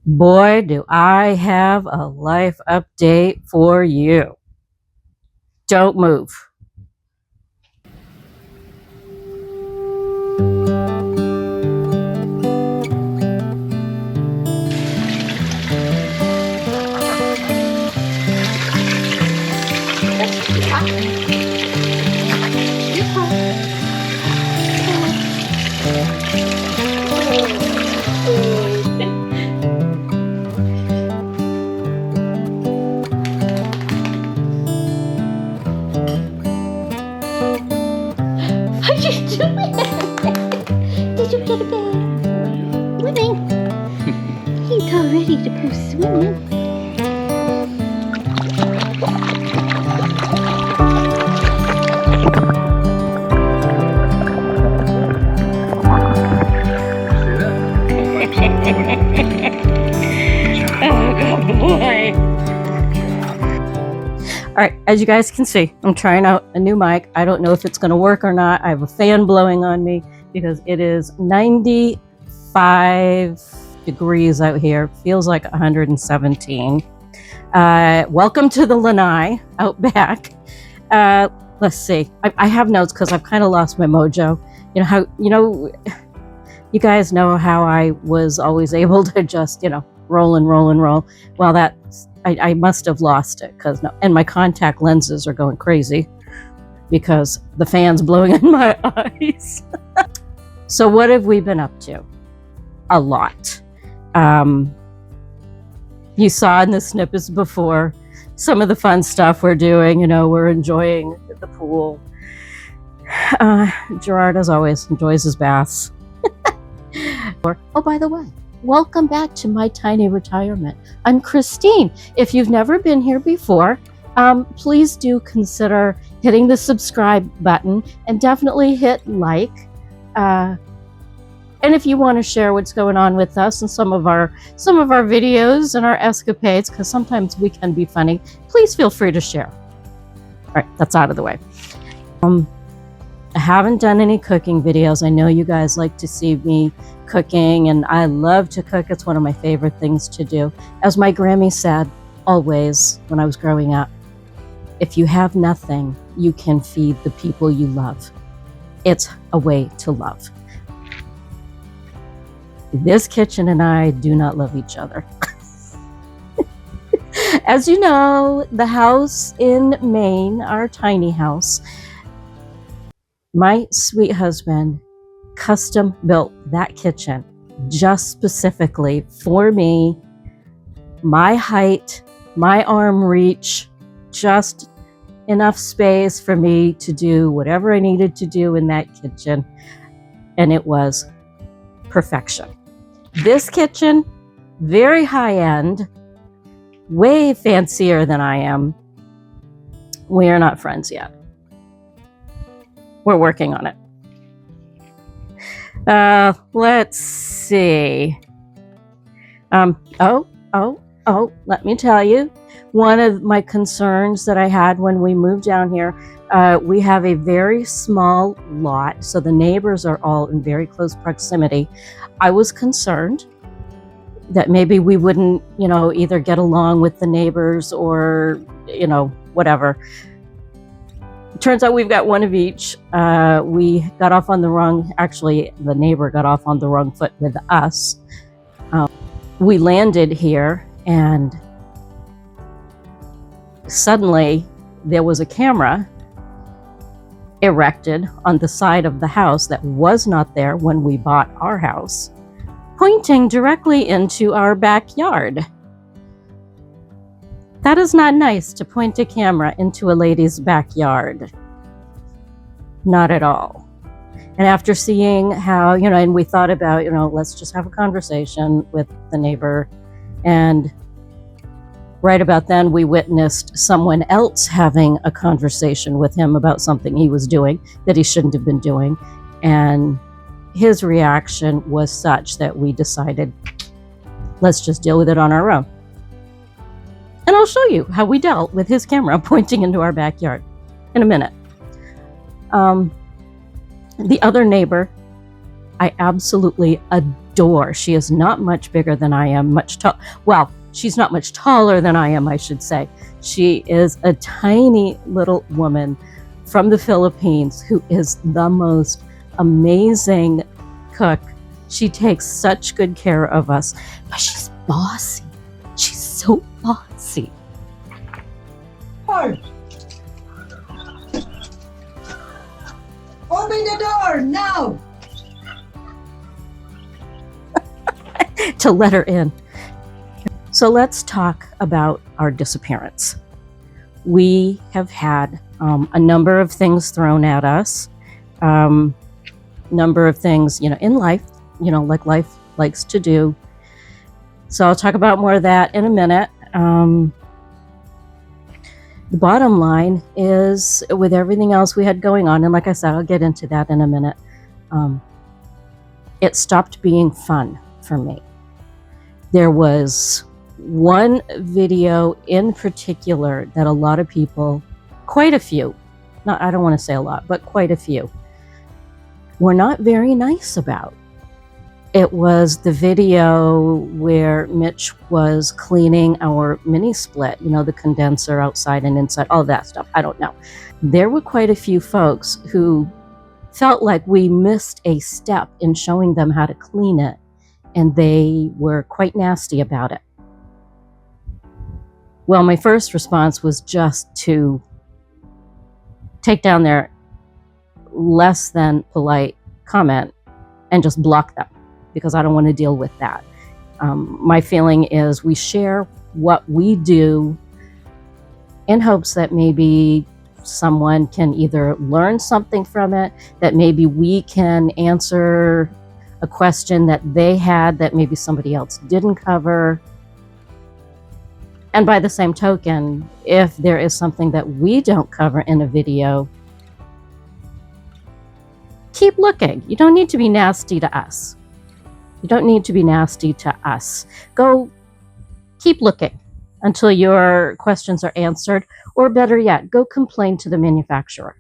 Boy, do I have a life update for you. Don't move. What are you doing? Did you get a bed? Swimming. He's all ready to go swimming. Oh, good boy. All right, as you guys can see, I'm trying out a new mic. I don't know if it's going to work or not. I have a fan blowing on me because it is 95 degrees out here. Feels like 117. Welcome to the lanai out back. Let's see. I have notes because I've kind of lost my mojo. You guys know how I was always able to just, roll and roll and roll. Well, I must have lost it and my contact lenses are going crazy because the fan's blowing in my eyes. So what have we been up to? A lot. You saw in the snippets before some of the fun stuff we're doing. We're enjoying the pool. Gerard, as always, enjoys his baths. Oh, by the way, welcome back to my tiny retirement. I'm Christine. If you've never been here before, please do consider hitting the subscribe button and definitely hit like. And if you want to share what's going on with us and some of our videos and our escapades, because sometimes we can be funny, please feel free to share. All right, that's out of the way. I haven't done any cooking videos. I know you guys like to see me cooking, and I love to cook. It's one of my favorite things to do. As my Grammy said always when I was growing up, if you have nothing, you can feed the people you love. It's a way to love. This kitchen and I do not love each other. As you know, the house in Maine, our tiny house, my sweet husband custom built that kitchen just specifically for me, my height, my arm reach, just enough space for me to do whatever I needed to do in that kitchen, and it was perfection. This kitchen, very high end, way fancier than I am. We are not friends yet. We're working on it. Let's see. Let me tell you, one of my concerns that I had when we moved down here, we have a very small lot, so the neighbors are all in very close proximity. I was concerned that maybe we wouldn't, either get along with the neighbors or, whatever. Turns out we've got one of each. We got off on the neighbor got off on the wrong foot with us. We landed here and suddenly there was a camera erected on the side of the house that was not there when we bought our house, pointing directly into our backyard. That is not nice to point a camera into a lady's backyard. Not at all. And after seeing how, and we thought about, let's just have a conversation with the neighbor. And right about then, we witnessed someone else having a conversation with him about something he was doing that he shouldn't have been doing. And his reaction was such that we decided, let's just deal with it on our own. And I'll show you how we dealt with his camera pointing into our backyard in a minute. The other neighbor I absolutely adore. She is not much bigger than I am, well, she's not much taller than I am, I should say. She is a tiny little woman from the Philippines who is the most amazing cook. She takes such good care of us, but she's bossy. She's so bossy. Open the door now! To let her in. So let's talk about our disappearance. We have had a number of things thrown at us, number of things, in life, like life likes to do. So I'll talk about more of that in a minute. The bottom line is, with everything else we had going on, and like I said, I'll get into that in a minute, it stopped being fun for me. There was one video in particular that a lot of people, quite a few, I don't want to say a lot, but quite a few, were not very nice about. It was the video where Mitch was cleaning our mini split, the condenser outside and inside, all that stuff. I don't know. There were quite a few folks who felt like we missed a step in showing them how to clean it, and they were quite nasty about it. Well, my first response was just to take down their less than polite comment and just block them, because I don't want to deal with that. My feeling is we share what we do in hopes that maybe someone can either learn something from it, that maybe we can answer a question that they had that maybe somebody else didn't cover. And by the same token, if there is something that we don't cover in a video, keep looking. You don't need to be nasty to us. You don't need to be nasty to us. Go keep looking until your questions are answered, or better yet, go complain to the manufacturer.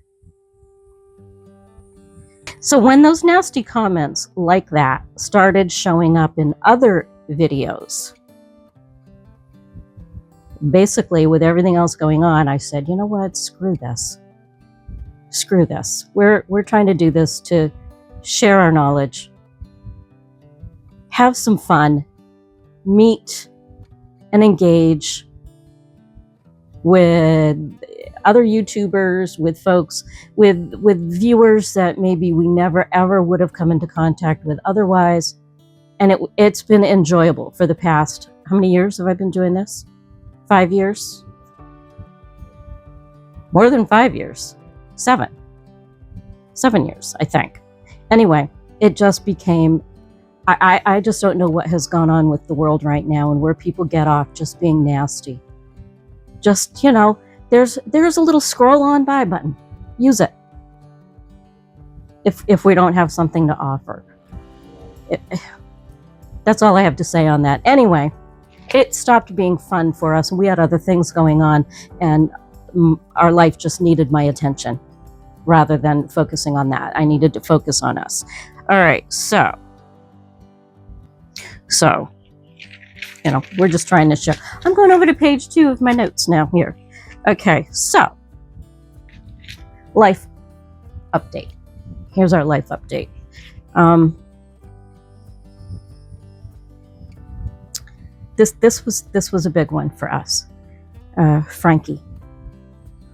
So when those nasty comments like that started showing up in other videos, basically with everything else going on, I said, you know what, screw this. Screw this. We're trying to do this to share our knowledge, have some fun, meet and engage with other YouTubers, with folks, with viewers that maybe we never ever would have come into contact with otherwise. And it's been enjoyable for the past, how many years have I been doing this? 5 years? More than 5 years. 7 years, I think. Anyway, it just became, I just don't know what has gone on with the world right now and where people get off just being nasty. Just, there's a little scroll on by button. Use it. If we don't have something to offer. That's all I have to say on that. Anyway, it stopped being fun for us, and we had other things going on, and our life just needed my attention rather than focusing on that. I needed to focus on us. All right, so we're just trying to show. I'm going over to page 2 of my notes now here. Okay, so life update. Here's our life update. This was a big one for us. Frankie,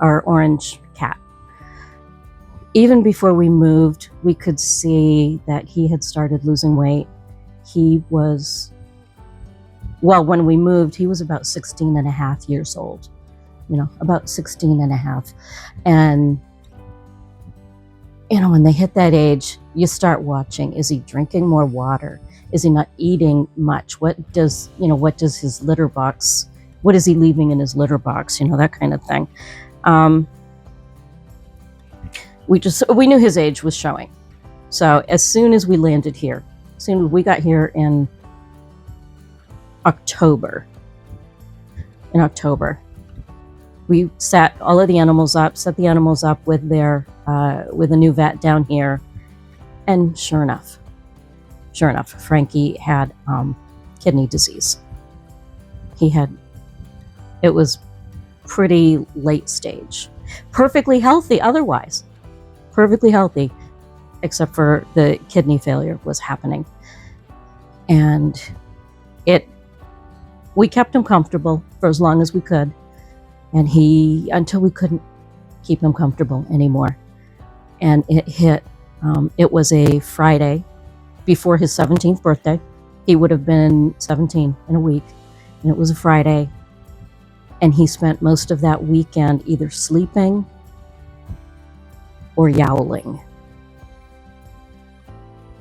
our orange cat. Even before we moved, we could see that he had started losing weight. He was, when we moved, he was about 16 and a half years old. About 16 and a half. And, when they hit that age, you start watching. Is he drinking more water? Is he not eating much? What does his litter box, what is he leaving in his litter box? That kind of thing. We knew his age was showing. So as soon as we landed here, as soon as we got here in October, we set all of the animals up, with a new vet down here. And sure enough, sure enough, Frankie had kidney disease. It was pretty late stage. Perfectly healthy otherwise. Perfectly healthy, except for the kidney failure was happening. And we kept him comfortable for as long as we could. And until we couldn't keep him comfortable anymore. And it hit, it was a Friday before his 17th birthday. He would have been 17 in a week. And it was a Friday. And he spent most of that weekend either sleeping or yowling.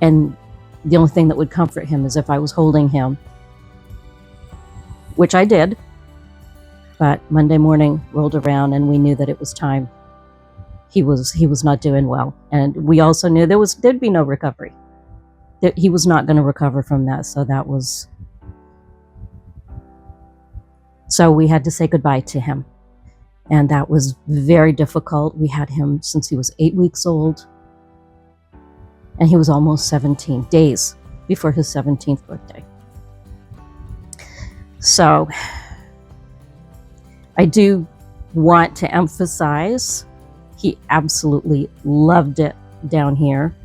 And the only thing that would comfort him is if I was holding him, which I did. But Monday morning rolled around and we knew that it was time. He was not doing well. And we also knew there'd be no recovery. That he was not going to recover from that. So we had to say goodbye to him. And that was very difficult. We had him since he was 8 weeks old. And he was almost 17 days before his 17th birthday. So I do want to emphasize he absolutely loved it down here.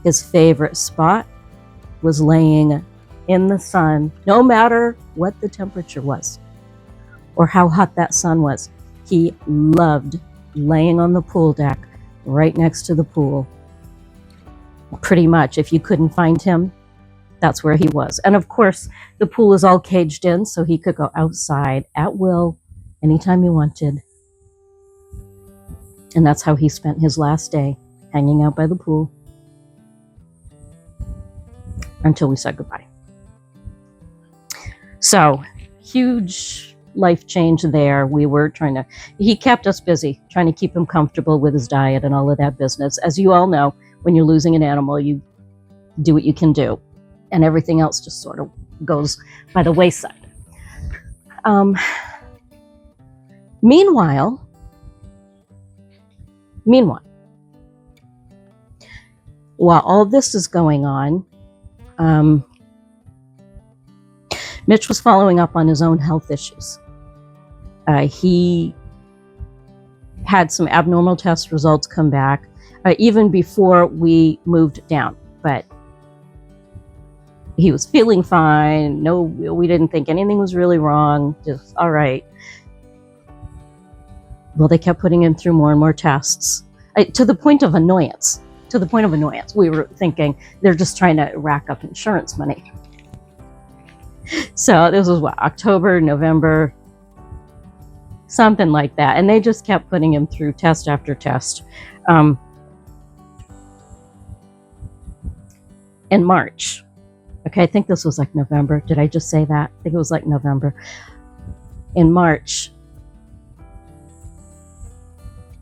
His favorite spot was laying in the sun, no matter what the temperature was or how hot that sun was. He loved laying on the pool deck right next to the pool. Pretty much, if you couldn't find him, that's where he was. And of course, the pool is all caged in, so he could go outside at will anytime he wanted. And that's how he spent his last day, hanging out by the pool until we said goodbye. So, huge life change there. He kept us busy, trying to keep him comfortable with his diet and all of that business. As you all know, when you're losing an animal, you do what you can do, and everything else just sort of goes by the wayside. Meanwhile, while all this is going on, Mitch was following up on his own health issues. He had some abnormal test results come back even before we moved down, but he was feeling fine. No, we didn't think anything was really wrong, just all right. Well, they kept putting him through more and more tests, to the point of annoyance. We were thinking they're just trying to rack up insurance money. So this was October, November, something like that. And they just kept putting him through test after test. In March, okay, I think this was like November. Did I just say that? I think it was like November. In March,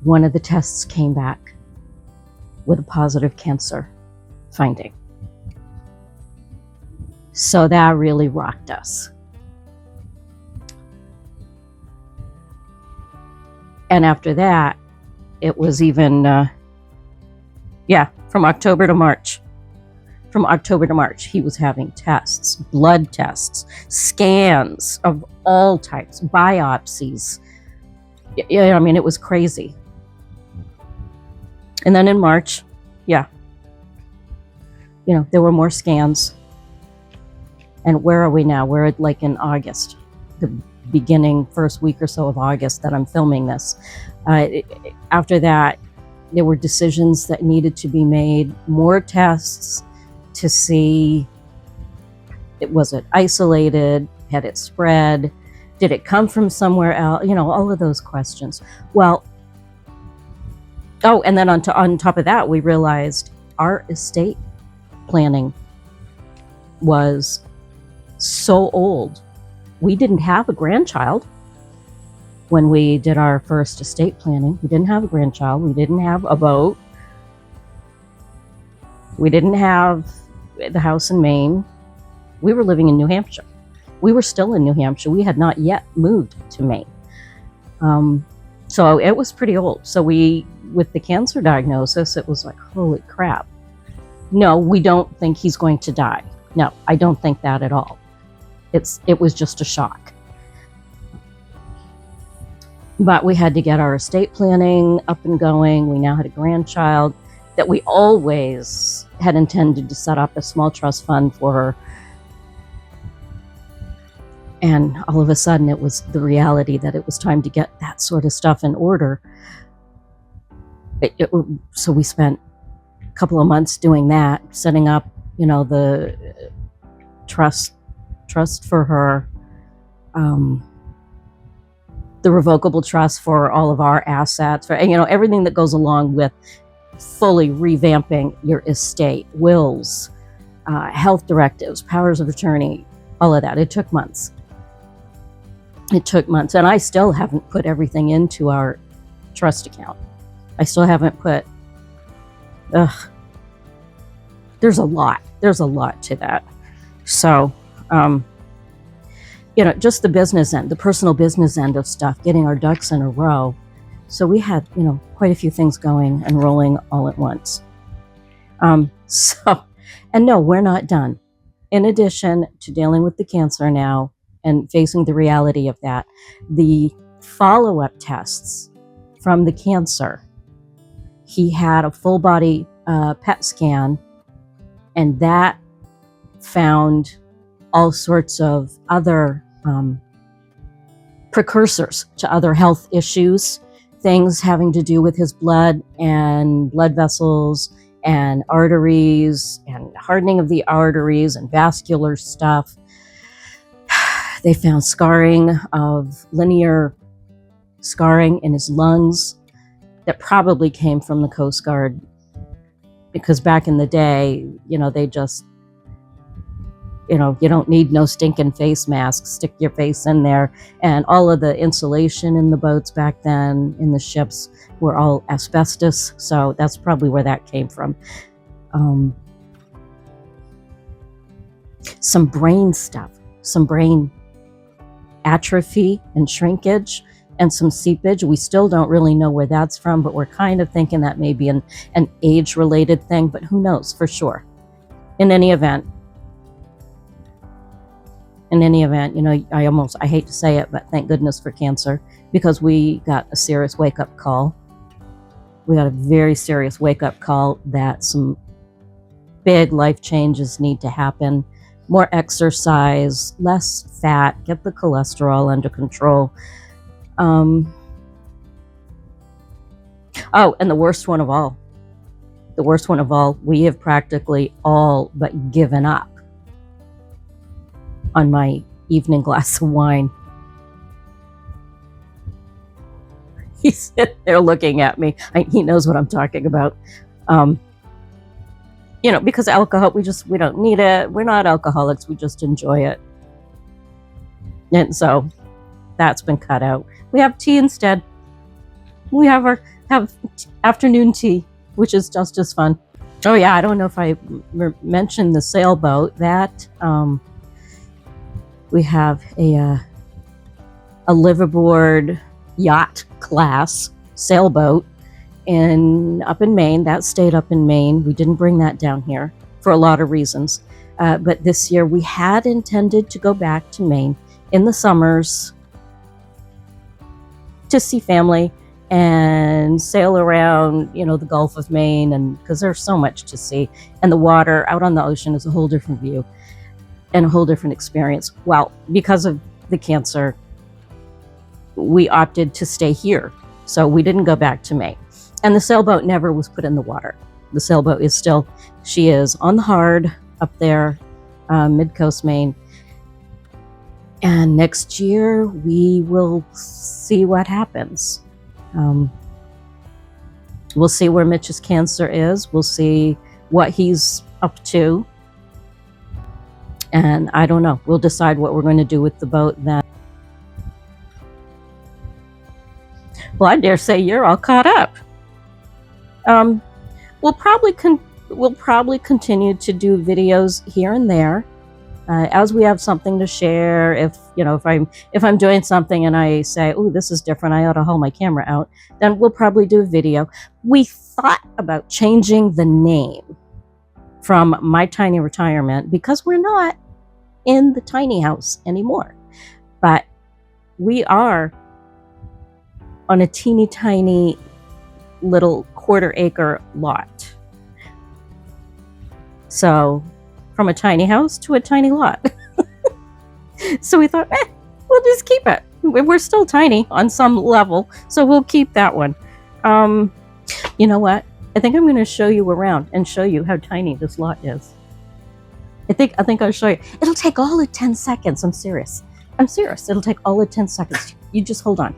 one of the tests came back with a positive cancer finding. So that really rocked us. And after that, it was even, from October to March. From October to March, he was having tests, blood tests, scans of all types, biopsies. I mean, it was crazy. And then in March, there were more scans. And where are we now? We're like in August, the beginning first week or so of August that I'm filming this. After that, there were decisions that needed to be made, more tests to see, was it isolated? Had it spread? Did it come from somewhere else? All of those questions. Well, and then on top of that, we realized our estate planning was so old. We didn't have a grandchild when we did our first estate planning. We didn't have a grandchild. We didn't have a boat. We didn't have the house in Maine. We were living in New Hampshire. We were still in New Hampshire. We had not yet moved to Maine. So it was pretty old. So with the cancer diagnosis, it was like, holy crap. no, we don't think he's going to die. No, I don't think that at all. It was just a shock. But we had to get our estate planning up and going. We now had a grandchild that we always had intended to set up a small trust fund for her. And all of a sudden, it was the reality that it was time to get that sort of stuff in order. So we spent a couple of months doing that, setting up, the trust for her, the revocable trust for all of our assets, for everything that goes along with fully revamping your estate, wills, health directives, powers of attorney, all of that. It took months. And I still haven't put everything into our trust account. I still haven't put. There's a lot to that. So, just the business end, the personal business end of stuff, getting our ducks in a row. So we had, quite a few things going and rolling all at once. And no, we're not done. In addition to dealing with the cancer now and facing the reality of that, the follow-up tests from the cancer, he had a full body PET scan, and that found all sorts of other precursors to other health issues, things having to do with his blood and blood vessels and arteries and hardening of the arteries and vascular stuff. They found linear scarring in his lungs that probably came from the Coast Guard, because back in the day, they just, you don't need no stinking face mask, stick your face in there. And all of the insulation in the boats back then, in the ships, were all asbestos. So that's probably where that came from. Some brain stuff, some brain atrophy and shrinkage, and some seepage. We still don't really know where that's from, but we're kind of thinking that may be an age-related thing, but who knows for sure. In any event, I hate to say it, but thank goodness for cancer, because we got a serious wake-up call. We got a very serious wake-up call that some big life changes need to happen. More exercise, less fat, get the cholesterol under control. And the worst one of all, we have practically all but given up on my evening glass of wine. He's sitting there looking at me. He knows what I'm talking about. Because alcohol, we don't need it. We're not alcoholics. We just enjoy it. And so that's been cut out. We have tea instead. We have afternoon tea, which is just as fun. Oh yeah, I don't know if I mentioned the sailboat. That we have a liveaboard yacht class sailboat up in Maine. That stayed up in Maine. We didn't bring that down here for a lot of reasons. But this year we had intended to go back to Maine in the summers to see family and sail around, the Gulf of Maine, and because there's so much to see. And the water out on the ocean is a whole different view and a whole different experience. Well, because of the cancer, we opted to stay here. So we didn't go back to Maine. And the sailboat never was put in the water. The sailboat she is on the hard up there, mid-coast Maine. And next year we will see what happens. We'll see where Mitch's cancer is. We'll see what he's up to. And I don't know. We'll decide what we're going to do with the boat then. Well, I dare say you're all caught up. We'll probably continue to do videos here and there as we have something to share. If I'm doing something and I say, "Oh, this is different, I ought to haul my camera out," then we'll probably do a video. We thought about changing the name from my tiny retirement, because we're not in the tiny house anymore, but we are on a teeny tiny little 1/4 acre lot. So from a tiny house to a tiny lot. So we thought, we'll just keep it. We're still tiny on some level, so we'll keep that one. You know what? I think I'm going to show you around and show you how tiny this lot is. I think I'll show you. It'll take all of 10 seconds. I'm serious. It'll take all of 10 seconds. You just hold on.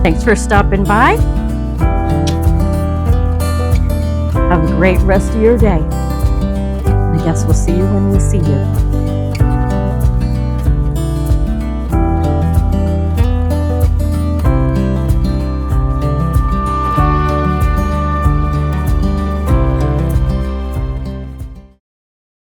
Thanks for stopping by. Have a great rest of your day. I guess we'll see you when we see you.